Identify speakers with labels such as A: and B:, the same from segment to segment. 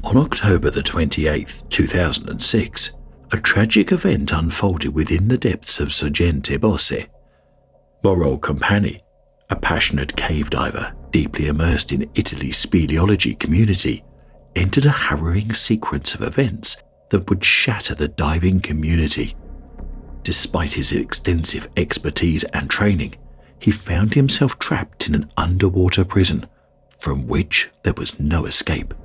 A: On October the 28th, 2006, a tragic event unfolded within the depths of Sorgente, Bossi. Moro Campani, a passionate cave diver deeply immersed in Italy's speleology community, entered a harrowing sequence of events that would shatter the diving community. Despite his extensive expertise and training, he found himself trapped in an underwater prison from which there was no escape.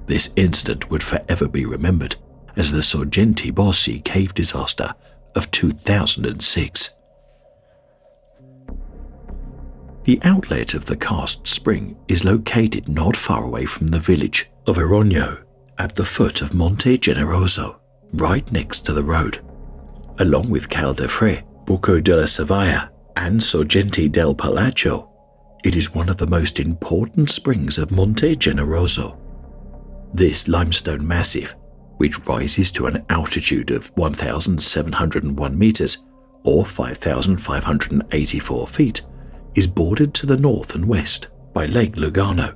A: This incident would forever be remembered as the Sorgente Bossi cave disaster of 2006. The outlet of the karst spring is located not far away from the village of Erogno, at the foot of Monte Generoso, right next to the road. Along with Cal de Fre, Buco della Savia, and Sorgente del Palazzo, it is one of the most important springs of Monte Generoso. This limestone massif, which rises to an altitude of 1,701 meters or 5,584 feet, is bordered to the north and west by Lake Lugano,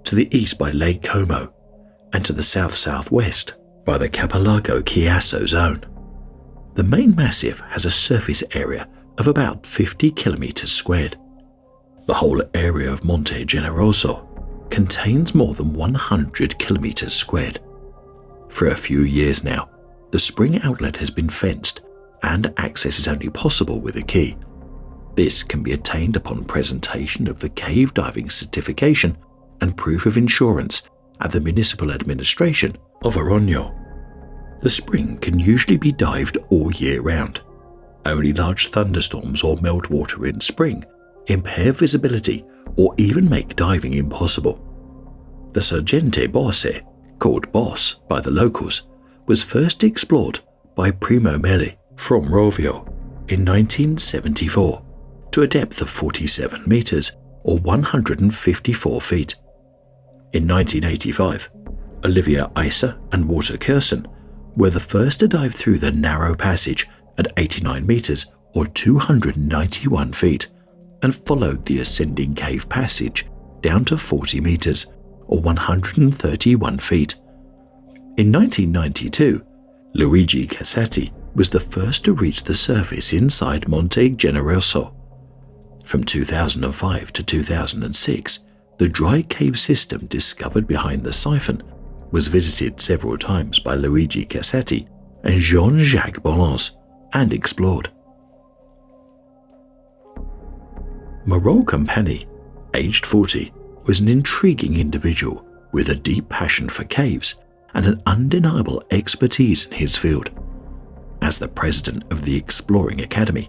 A: to the east by Lake Como, and to the south-southwest by the Capolago Chiasso zone. The main massif has a surface area of about 50 kilometers squared. The whole area of Monte Generoso contains more than 100 kilometers squared. For a few years now, the spring outlet has been fenced and access is only possible with a key. This can be attained upon presentation of the cave diving certification and proof of insurance at the municipal administration of Erogno. The spring can usually be dived all year round. Only large thunderstorms or meltwater in spring impair visibility or even make diving impossible. The Sorgente Bossi, called Boss by the locals, was first explored by Primo Meli from Rovio in 1974 to a depth of 47 meters or 154 feet. In 1985, Olivia Isa and Walter Kersen were the first to dive through the narrow passage at 89 meters or 291 feet and followed the ascending cave passage down to 40 meters or 131 feet. In 1992, Luigi Casati was the first to reach the surface inside Monte Generoso. From 2005 to 2006, the dry cave system discovered behind the siphon was visited several times by Luigi Casati and Jean-Jacques Bollans and explored. Moro Campani, aged 40, was an intriguing individual with a deep passion for caves and an undeniable expertise in his field. As the president of the Exploring Academy,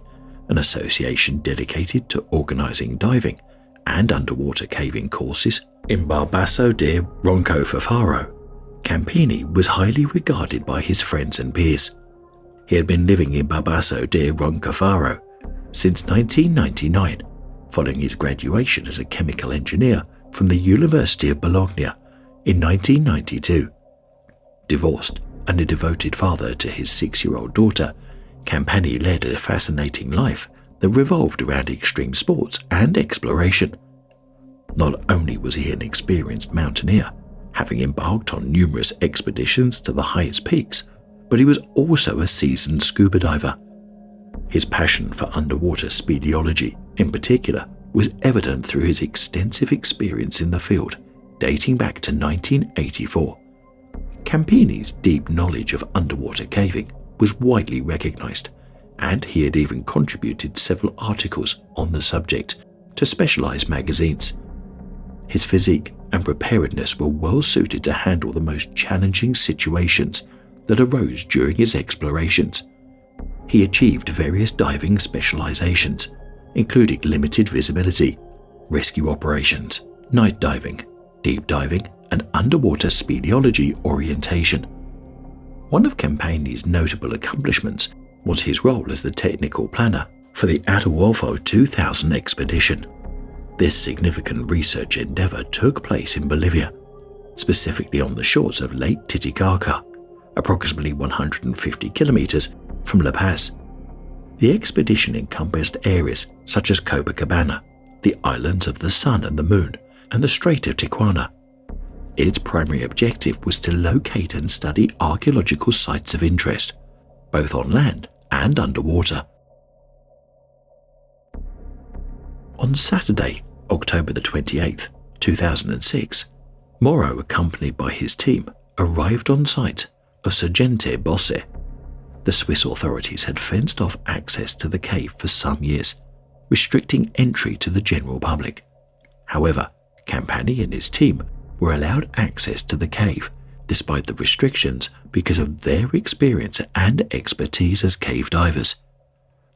A: an association dedicated to organizing diving and underwater caving courses in Barbasso de Roncofafaro, Campini was highly regarded by his friends and peers. He had been living in Barbasso de Roncofafaro since 1999, following his graduation as a chemical engineer from the University of Bologna in 1992. Divorced and a devoted father to his 6-year-old daughter, Campani led a fascinating life that revolved around extreme sports and exploration. Not only was he an experienced mountaineer, having embarked on numerous expeditions to the highest peaks, but he was also a seasoned scuba diver. His passion for underwater speleology, in particular, was evident through his extensive experience in the field, dating back to 1984. Campini's deep knowledge of underwater caving was widely recognized, and he had even contributed several articles on the subject to specialized magazines. His physique and preparedness were well suited to handle the most challenging situations that arose during his explorations. He achieved various diving specializations, including limited visibility, rescue operations, night diving, deep diving, and underwater speleology orientation. One of Campani's notable accomplishments was his role as the technical planner for the Atahualpa 2000 expedition. This significant research endeavor took place in Bolivia, specifically on the shores of Lake Titicaca, approximately 150 kilometers from La Paz. The expedition encompassed areas such as Copacabana, the islands of the Sun and the Moon, and the Strait of Tijuana. Its primary objective was to locate and study archaeological sites of interest, both on land and underwater. On Saturday, October the 28th, 2006, Moro, accompanied by his team, arrived on site of Sorgente, Bossi. The Swiss authorities had fenced off access to the cave for some years, restricting entry to the general public. However, Campani and his team were allowed access to the cave despite the restrictions because of their experience and expertise as cave divers.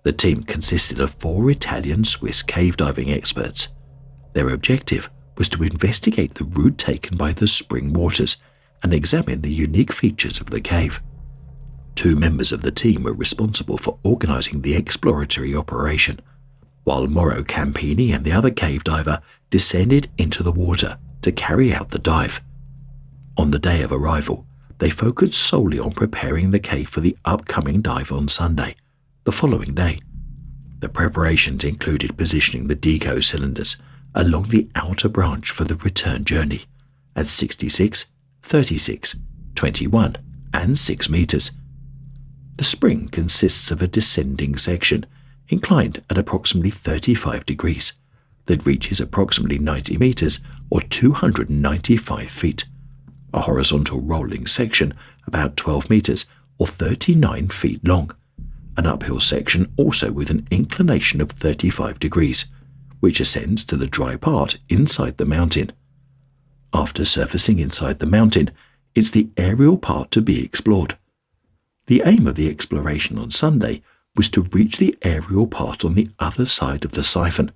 A: The team consisted of 4 Italian-Swiss cave diving experts. Their objective was to investigate the route taken by the spring waters and examine the unique features of the cave. 2 members of the team were responsible for organizing the exploratory operation, while Moro Campani and the other cave diver descended into the water to carry out the dive. On the day of arrival, they focused solely on preparing the cave for the upcoming dive on Sunday, the following day. The preparations included positioning the deco cylinders along the outer branch for the return journey at 66, 36, 21 and 6 meters. The spring consists of a descending section inclined at approximately 35 degrees that reaches approximately 90 meters or 295 feet, a horizontal rolling section about 12 meters or 39 feet long, an uphill section also with an inclination of 35 degrees, which ascends to the dry part inside the mountain. After surfacing inside the mountain, it's the aerial part to be explored. The aim of the exploration on Sunday was to reach the aerial part on the other side of the siphon,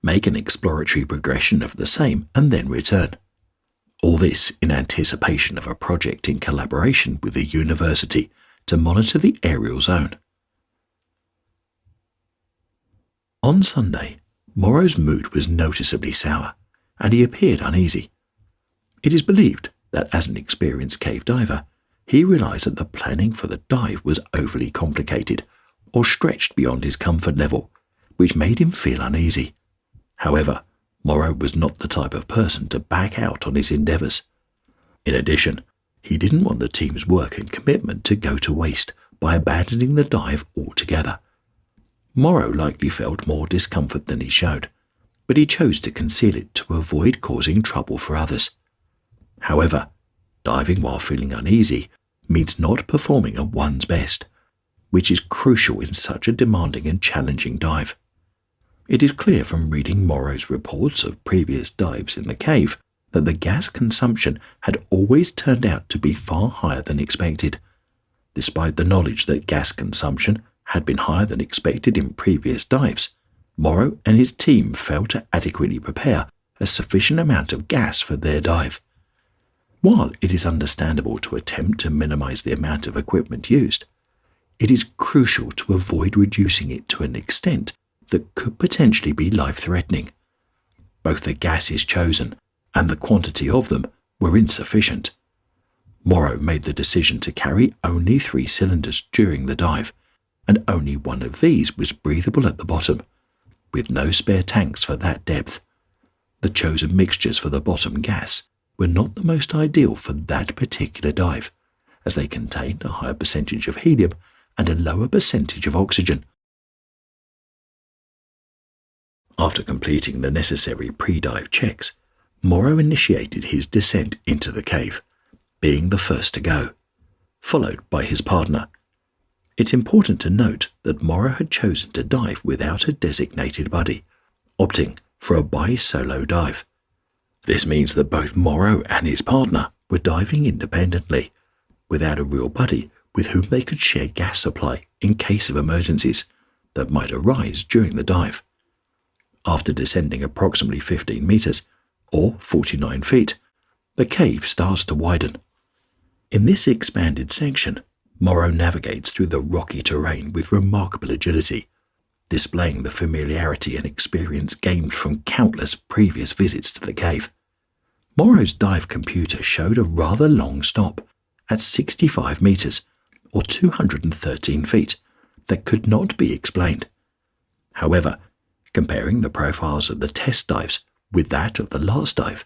A: make an exploratory progression of the same and then return. All this in anticipation of a project in collaboration with the university to monitor the aerial zone. On Sunday, Moro's mood was noticeably sour, and he appeared uneasy. It is believed that as an experienced cave diver, he realized that the planning for the dive was overly complicated or stretched beyond his comfort level, which made him feel uneasy. However, Moro was not the type of person to back out on his endeavors. In addition, he didn't want the team's work and commitment to go to waste by abandoning the dive altogether. Moro likely felt more discomfort than he showed, but he chose to conceal it to avoid causing trouble for others. However, diving while feeling uneasy means not performing at one's best, which is crucial in such a demanding and challenging dive. It is clear from reading Moro's reports of previous dives in the cave that the gas consumption had always turned out to be far higher than expected. Despite the knowledge that gas consumption had been higher than expected in previous dives, Moro and his team failed to adequately prepare a sufficient amount of gas for their dive. While it is understandable to attempt to minimize the amount of equipment used, it is crucial to avoid reducing it to an extent that could potentially be life-threatening. Both the gases chosen and the quantity of them were insufficient. Moro made the decision to carry only 3 cylinders during the dive, and only one of these was breathable at the bottom, with no spare tanks for that depth. The chosen mixtures for the bottom gas were not the most ideal for that particular dive, as they contained a higher percentage of helium and a lower percentage of oxygen. After completing the necessary pre-dive checks, Moro initiated his descent into the cave, being the first to go, followed by his partner. It's important to note that Moro had chosen to dive without a designated buddy, opting for a bi-solo dive. This means that both Moro and his partner were diving independently, without a real buddy with whom they could share gas supply in case of emergencies that might arise during the dive. After descending approximately 15 meters, or 49 feet, the cave starts to widen. In this expanded section, Moro navigates through the rocky terrain with remarkable agility, displaying the familiarity and experience gained from countless previous visits to the cave. Moro's dive computer showed a rather long stop at 65 meters, or 213 feet, that could not be explained. However, comparing the profiles of the test dives with that of the last dive,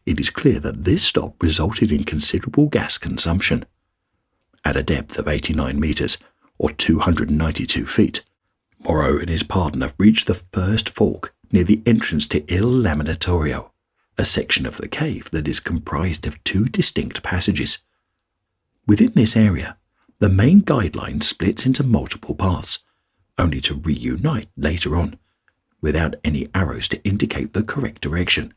A: it is clear that this stop resulted in considerable gas consumption. At a depth of 89 meters, or 292 feet, Moro and his partner reached the first fork near the entrance to Il Laminatorio, a section of the cave that is comprised of two distinct passages. Within this area, the main guideline splits into multiple paths, only to reunite later on, without any arrows to indicate the correct direction.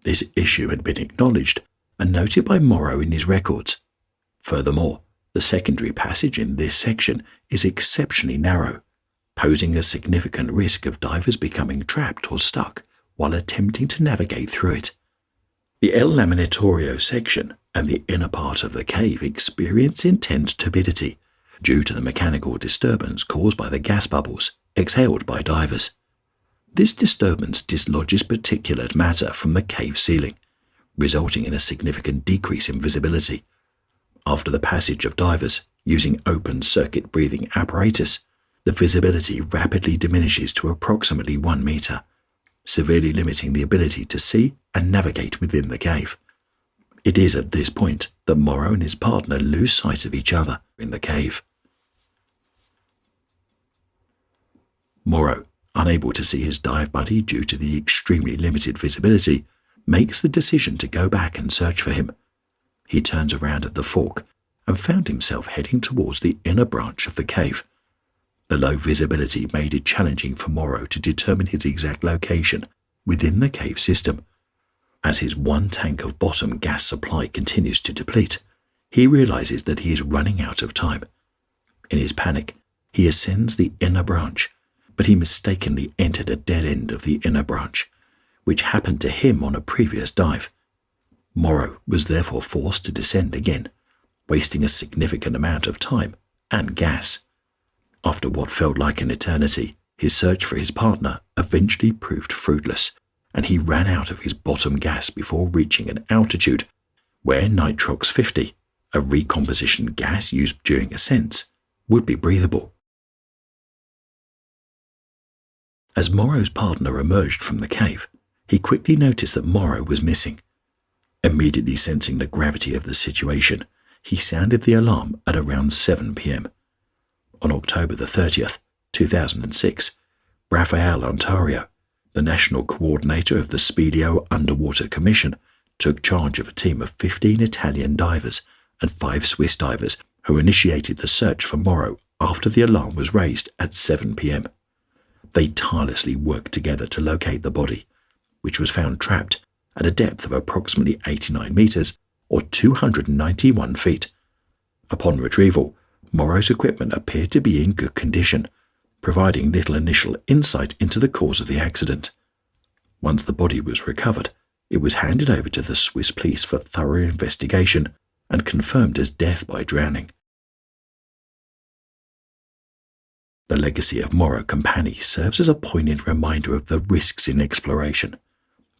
A: This issue had been acknowledged and noted by Moro in his records. Furthermore, the secondary passage in this section is exceptionally narrow, posing a significant risk of divers becoming trapped or stuck while attempting to navigate through it. The El Laminatorio section and the inner part of the cave experience intense turbidity due to the mechanical disturbance caused by the gas bubbles exhaled by divers. This disturbance dislodges particulate matter from the cave ceiling, resulting in a significant decrease in visibility. After the passage of divers using open-circuit breathing apparatus, the visibility rapidly diminishes to approximately 1 meter, severely limiting the ability to see and navigate within the cave. It is at this point that Moro and his partner lose sight of each other in the cave. Moro, unable to see his dive buddy due to the extremely limited visibility, makes the decision to go back and search for him. He turns around at the fork and found himself heading towards the inner branch of the cave. The low visibility made it challenging for Moro to determine his exact location within the cave system. As his one tank of bottom gas supply continues to deplete, he realizes that he is running out of time. In his panic, he ascends the inner branch, but he mistakenly entered a dead end of the inner branch, which happened to him on a previous dive. Moro was therefore forced to descend again, wasting a significant amount of time and gas. After what felt like an eternity, his search for his partner eventually proved fruitless, and he ran out of his bottom gas before reaching an altitude where nitrox 50, a recomposition gas used during ascents, would be breathable. As Moro's partner emerged from the cave, he quickly noticed that Moro was missing. Immediately sensing the gravity of the situation, he sounded the alarm at around 7 p.m. On October the 30th, 2006, Rafael Ontario, the national coordinator of the Speleo Underwater Commission, took charge of a team of 15 Italian divers and 5 Swiss divers who initiated the search for Moro after the alarm was raised at 7 p.m. They tirelessly worked together to locate the body, which was found trapped at a depth of approximately 89 meters or 291 feet. Upon retrieval, Moro's equipment appeared to be in good condition, providing little initial insight into the cause of the accident. Once the body was recovered, it was handed over to the Swiss police for thorough investigation and confirmed as death by drowning. The legacy of Moro Campani serves as a poignant reminder of the risks in exploration,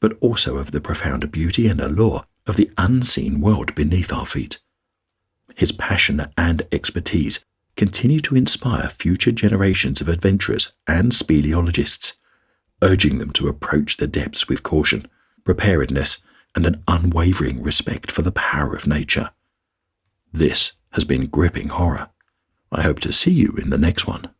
A: but also of the profound beauty and allure of the unseen world beneath our feet. His passion and expertise continue to inspire future generations of adventurers and speleologists, urging them to approach the depths with caution, preparedness, and an unwavering respect for the power of nature. This has been Gripping Horror. I hope to see you in the next one.